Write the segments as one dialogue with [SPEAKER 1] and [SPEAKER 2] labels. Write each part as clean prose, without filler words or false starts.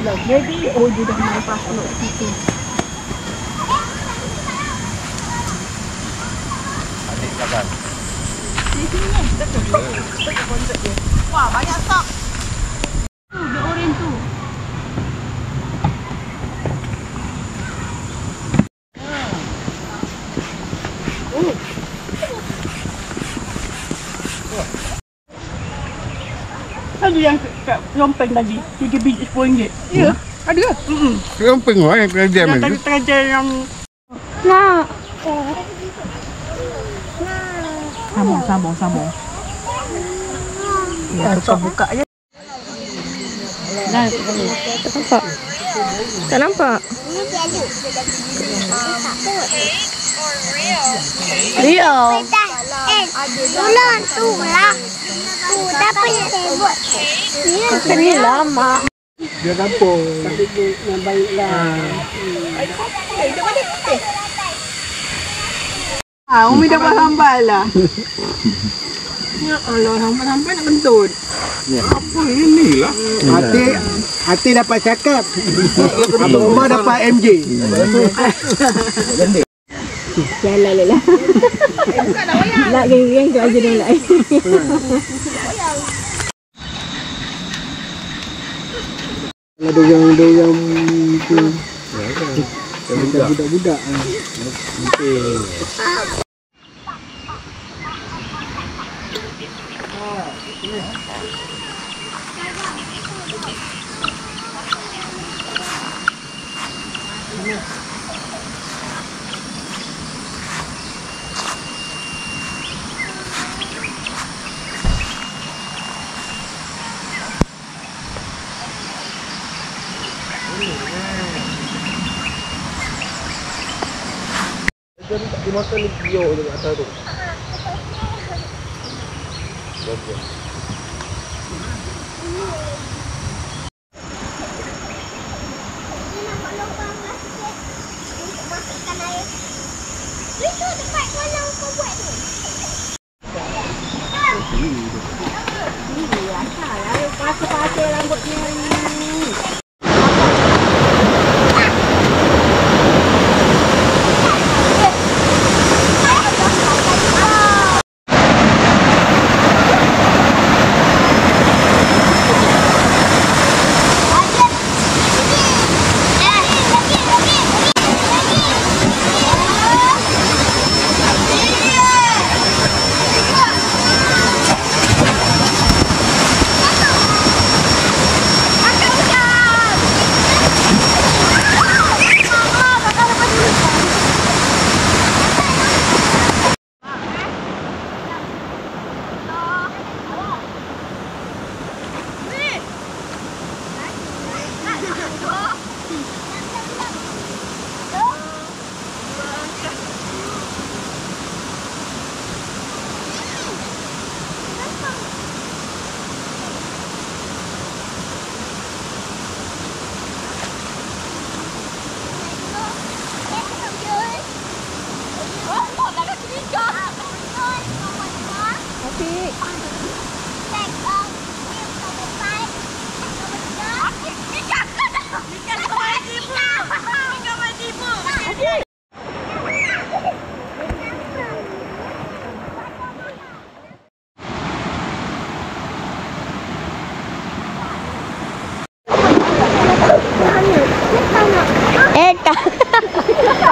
[SPEAKER 1] Maybe dia dah main pasok situ.
[SPEAKER 2] Adik kawan.
[SPEAKER 1] Di sini. Wah, banyak stok. Dia oren tu. Ada yang kat lompeng tadi, 3 biji RM10. Ya, ada.
[SPEAKER 2] Lompeng yang kerja
[SPEAKER 1] Yang tadi kerja yang nak. Sambung. Ya, buka je. Nah, nampak? Tak nampak? Real.
[SPEAKER 3] Tulang tu lah. Tu dapat yang saya buat.
[SPEAKER 1] Ini lama.
[SPEAKER 2] Dia kampung.
[SPEAKER 1] Tapi yang baiklah. Umi dah sambal lah. Ya Allah, sambal nak kentut.
[SPEAKER 2] Apa inilah?
[SPEAKER 4] Hati dapat cakap. Abang Umar dapat MJ.
[SPEAKER 1] Jalan lah. Nak geng-geng tu aja dulu.
[SPEAKER 4] Kalau dorang tu budak-budak. Dimakan ni bio tu kat atas tu. Bagus.
[SPEAKER 3] Itu tempat kolam kau buat tu.
[SPEAKER 1] Asal lah, pasal rambutnya ni.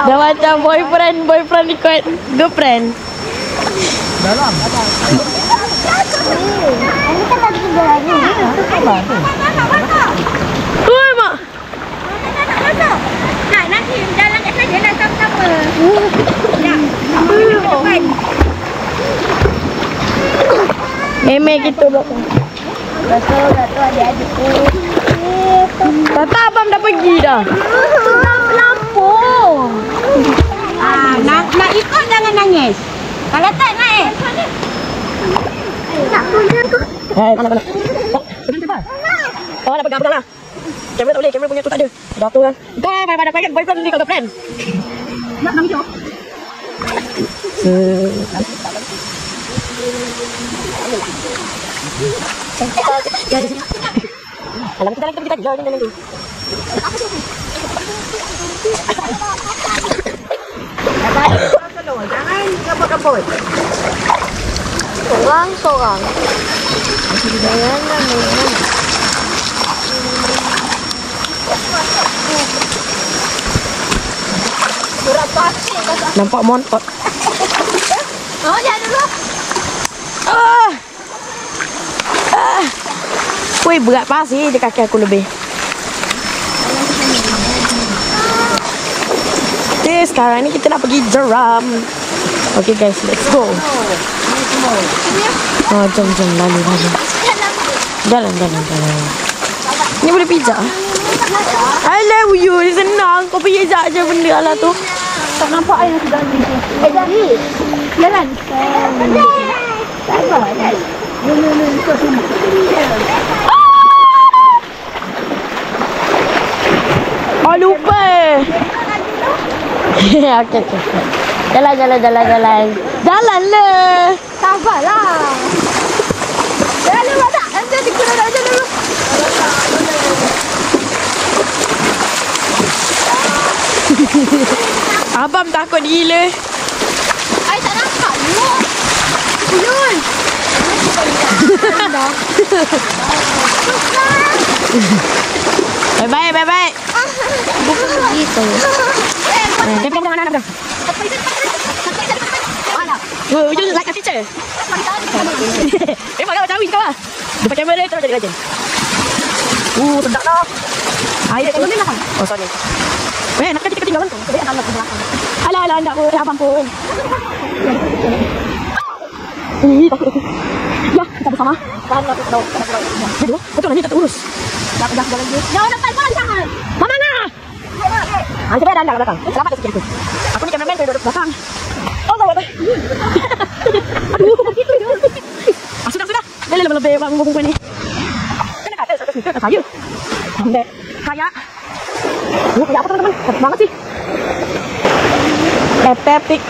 [SPEAKER 1] Dah macam boyfriend ikut girlfriend.
[SPEAKER 2] Dalam.
[SPEAKER 3] Ini kan lagi tiga lagi.
[SPEAKER 1] Hui mak.
[SPEAKER 3] Nak nanti jalan kat sana nak sama-sama. Nak depan.
[SPEAKER 1] Meme gitu belakang.
[SPEAKER 3] Betul adik-adikku.
[SPEAKER 1] Tata abang dah pergi dah.
[SPEAKER 3] Lampung. Nak ikut jangan nangis. Kalau tak naik. Tak punya tu.
[SPEAKER 1] Mana. Oh, nak pegang lah. Kamera tak boleh, kamera punya tu tak ada. Dah tu kan. Dah pakai boyfriend ni kalau friend. Nak jom. Alam kita lagi jalan tu. Jangan kebut-kebut.
[SPEAKER 3] Sorang-sorang. Jangan. Berat pasti.
[SPEAKER 1] Nampak montot.
[SPEAKER 3] Oh, jangan dulu.
[SPEAKER 1] Wih, berat pasti di kaki aku lebih. Oke, sekarang ini kita nak pergi jeram. Oke guys, let's go. Oh, jom lalu. Jalan. Ini boleh pijak? Alah, Uyu, senang. Kau pijak je benda lah tu.
[SPEAKER 3] Tak nampak air yang sudah ni. Jadi. Jalan. Sabar. Kau semua.
[SPEAKER 1] Oh, lupa. Okey. Jalan. Jalan lah.
[SPEAKER 3] Sabarlah. Jalan dulu tak? Nanti dikira dah jalan dulu.
[SPEAKER 1] Abang takut gila.
[SPEAKER 3] Saya tak nampak dulu. Ulun.
[SPEAKER 1] Bye-bye.
[SPEAKER 3] Bukan begitu.
[SPEAKER 1] Dah. Ujung like a teacher. Memang kau cawi kau lah. Depan kamera terus jadi legend. Sedap lah. Air dekat mana lah? Oh, sorry. Nak kita ketinggalan tu. Dia akan ke belakang. Alah, anda pun, abang pun. Ya, kita bersama. Jangan aku tahu. Betul lah ni tak urus. Dah jalan dia. Jangan dapat jangan. Mama nak. Nanti dia anda belakang. Selamat sikit itu. Aku ni kameraman duduk belakang. Allah. Aduh, begitu je. Sudah. Lebih bang buku ni. Kena kata saya. Sampai kayak. Ya apa teman-teman? Hebat banget sih. Epic.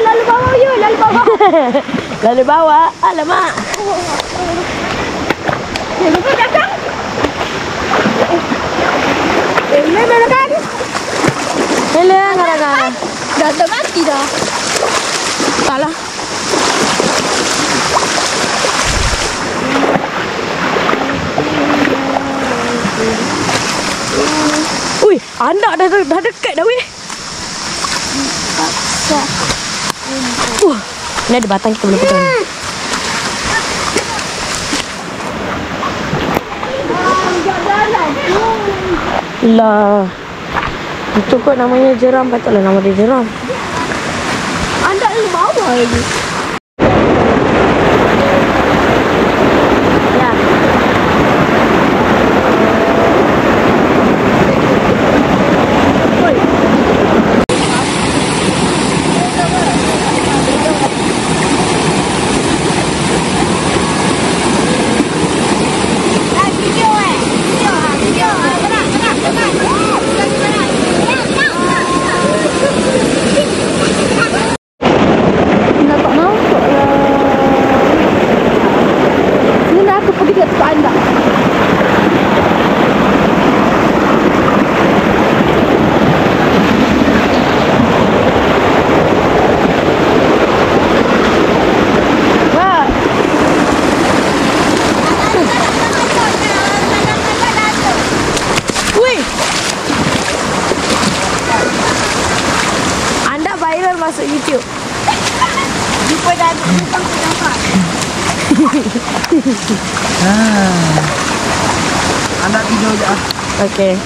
[SPEAKER 1] Lalu bawa. Lalu bawa. Alamak. Ini belakang. Ini belakang. Hele, gara-gara.
[SPEAKER 3] Dah mati dah.
[SPEAKER 1] Salah. Ui, anak dah dekat dah weh. Ini ada batang kita boleh pegang. Lah. Itu kot namanya jeram, patutlah nama dia jeram.
[SPEAKER 3] Anda di bawah lagi.
[SPEAKER 1] Ya. Masuk YouTube.
[SPEAKER 3] Jumpa dah nampak.
[SPEAKER 4] Anak tidur je.
[SPEAKER 1] Okey.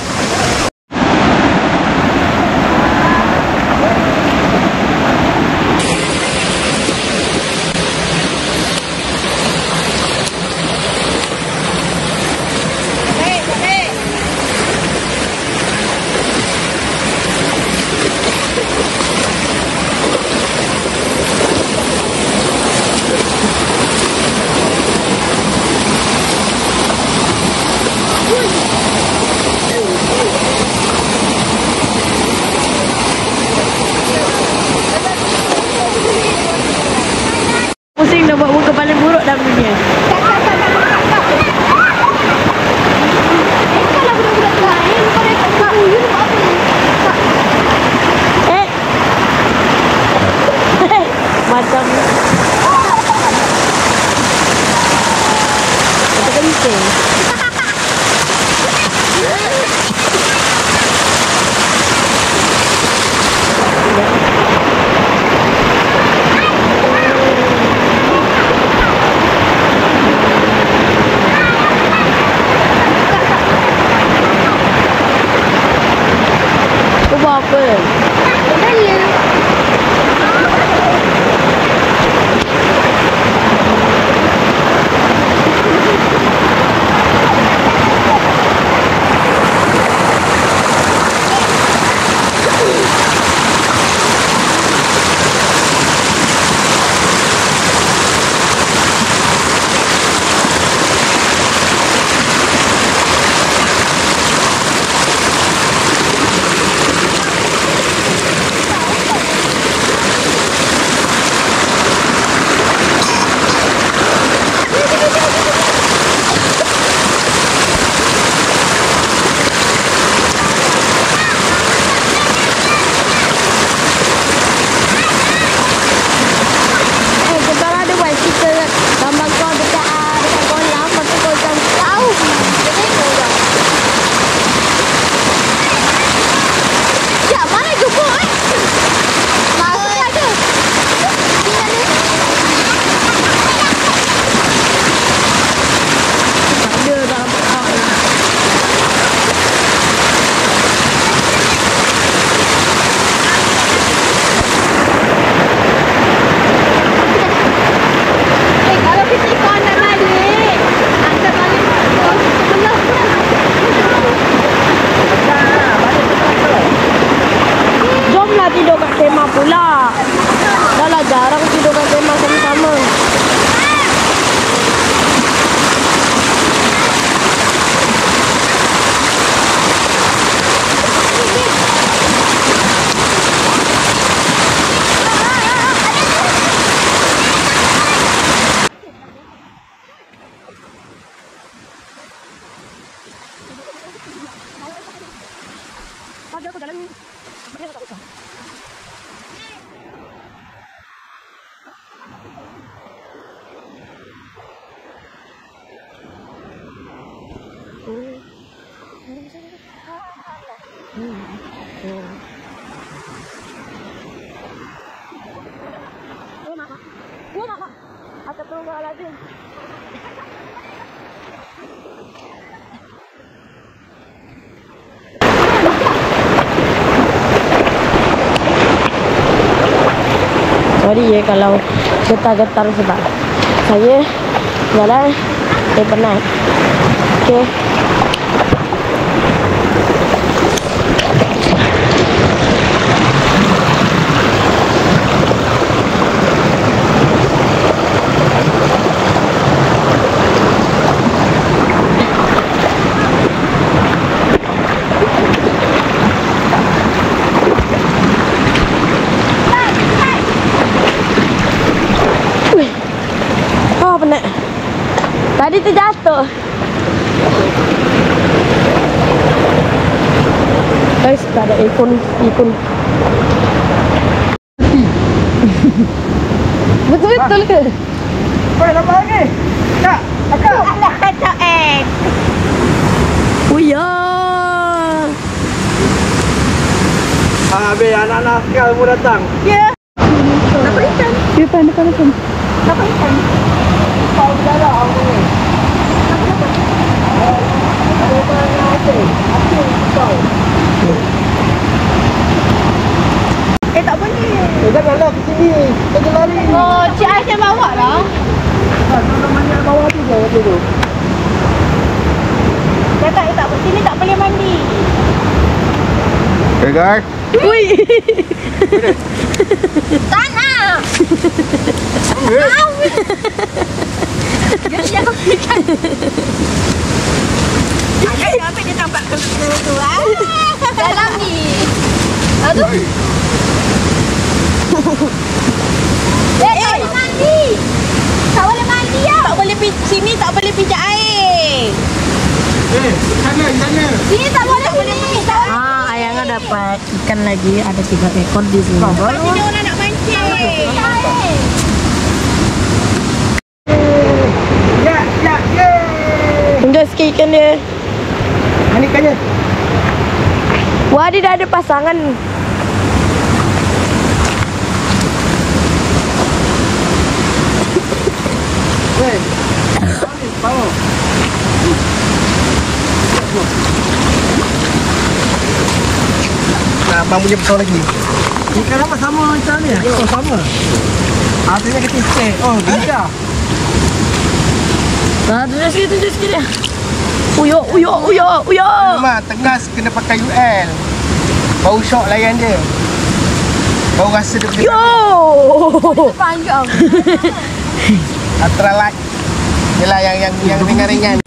[SPEAKER 1] apa? Astagfirullahaladzim. Sorry ya kalau getar-getar sebab saya jalan penat. Okay. Penat. Tadi terjatuh. Guys, tak ada ikon. Betul-betul ke?
[SPEAKER 4] Oi, lama lagi. Kak, akak.
[SPEAKER 3] Alah kata
[SPEAKER 1] Oh ya.
[SPEAKER 4] Habis anak-anak sekarang mau datang.
[SPEAKER 3] Ya. Dapat ikan.
[SPEAKER 1] Depan.
[SPEAKER 3] Dapat ikan.
[SPEAKER 4] Kau berdarah aku ni. Ada mana asyik? Asyik kau.
[SPEAKER 3] Tak boleh.
[SPEAKER 4] Janganlah ke sini. Jangan lari.
[SPEAKER 3] Oh, Cik Aisyah bawa lah.
[SPEAKER 4] Tolong banyak bawah tu je tu.
[SPEAKER 3] Cakap tak boleh. Sini tak boleh mandi.
[SPEAKER 2] Okay guys.
[SPEAKER 1] Ui.
[SPEAKER 3] Tak nak. Dia siap ikan. Ayah sampai dia nampak tu. Dalam ni. Aduh. Tak boleh mandi. Tak boleh mandi ya. Tak boleh pergi sini, tak boleh pijak air.
[SPEAKER 2] Sana.
[SPEAKER 3] Sini tak boleh sini.
[SPEAKER 1] Ayangnya dapat ikan lagi, ada 3 ekor di sini.
[SPEAKER 3] Sini orang nak mancing.
[SPEAKER 4] Ya.
[SPEAKER 1] Enggak sikit ikan dia.
[SPEAKER 4] Mana ikannya?
[SPEAKER 1] Wah, dia dah ada pasangan.
[SPEAKER 4] Hei. Bangun. Nah, abang punya besar lagi. Ikan apa sama macam ni? Oh, sama. Artinya kecil sikit. Oh, gajah.
[SPEAKER 1] Nah, tunjuk sikit dia. Uyo.
[SPEAKER 4] Mak, tengah kena pakai UL. Bau syok layan dia. Bau rasa dia punya.
[SPEAKER 1] Yo!
[SPEAKER 3] Panjang.
[SPEAKER 4] Ultralight. Yelah yang ringan-ringan.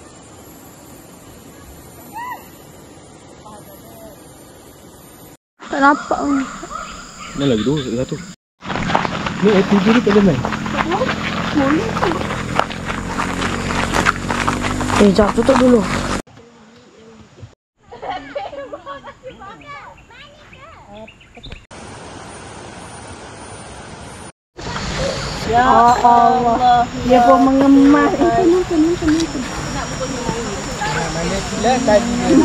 [SPEAKER 1] Tak nampak.
[SPEAKER 2] Ni lagi dua, satu. Ni ATG ni tak boleh main.
[SPEAKER 1] Jap, tutup dulu.
[SPEAKER 3] Ya Allah.
[SPEAKER 1] Dia pun mengemas.
[SPEAKER 4] Mana gila tadi ni.